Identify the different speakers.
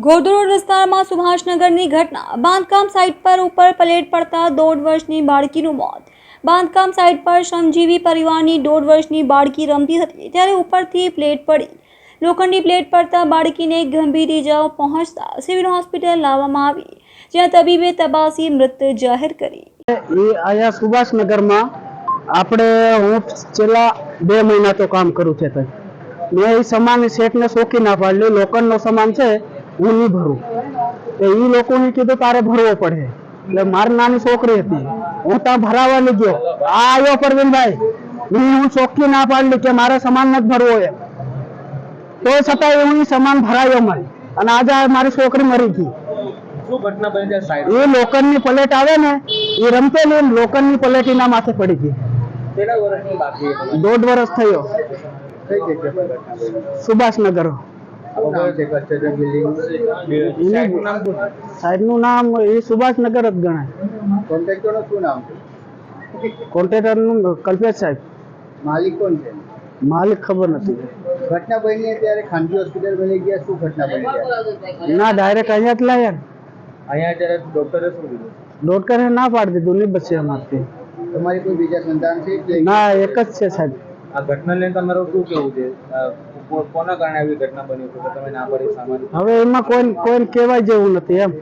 Speaker 1: ગોધરોડ વિસ્તારમાં સુભાષનગરની ઘટના। બાંધકામ સાઇટ પર ઉપર પ્લેટ પડતા 1.5 વર્ષની બાળકીનું મોત। બાંધકામ સાઇટ પર શ્રમજીવી પરિવારની 1.5 વર્ષની બાળકી રમતી હતી ત્યારે ઉપરથી પ્લેટ પડી। લોખંડી પ્લેટ પડતા બાળકીને ગંભીર ઇજાઓ પહોંચતા સિવિલ હોસ્પિટલ લાવવામાં આવી, જ્યાં તબીબે તપાસી મૃત જાહેર કરી।
Speaker 2: અહીંયા સુભાષનગરમાં આપણે હું છેલ્લા 2 મહિના તો કામ કરું છે। મેં એ સામાન શેઠને શોખી ના પાડ્યો, લોખંડનો સામાન છે હું નહીં ભરું, તો એ લોકોને કીધું તારે ભરવો પડે। એટલે મારી નાની છોકરી હતી, હું ત્યાં ભરાવા ગયો, આ આવ્યો પરવીનભાઈ, હું શોખી ના પાડલી કે મારે સામાન નથી ભરવો એમ, તો છતાં એવું સામાન ભરાયો મને, અને આજે મારી છોકરી મરી ગઈ। એ લોખંડની પ્લેટ આવે ને, એ રમતેલી લોખંડની પ્લેટ એના માથે પડી ગઈ। 1.5 વર્ષ થયો। સુભાષનગર સાહેબ નું નામ એ સુભાષનગર જ ગણાય। કોન્ટ્રાક્ટર નું કલ્પેશ સાહેબ।
Speaker 3: માલિક કોણ છે?
Speaker 2: માલિક ખબર નથી।
Speaker 3: ઘટના બની ત્યારે ખાનગી હોસ્પિટલ લઈ ગયા, શું ઘટના બની?
Speaker 2: ના, ડાયરેક્ટ અહીંયા જ લાયા।
Speaker 3: અહીંયા ત્યારે ડોક્ટરે શું કીધું?
Speaker 2: ડોક્ટરે ના પાડી દીધું, નહીં બચે અમારથી।
Speaker 3: તમારી કોઈ બીજા સંતાન છે?
Speaker 2: ના, એક જ છે સાહેબ।
Speaker 3: આ ઘટના લઈને તમારું શું કેવું છે? કોના કારણે આવી ઘટના બની છે તમે ના પડી સામાન?
Speaker 2: હવે એમાં કોઈ કહેવાય જેવું નથી એમ।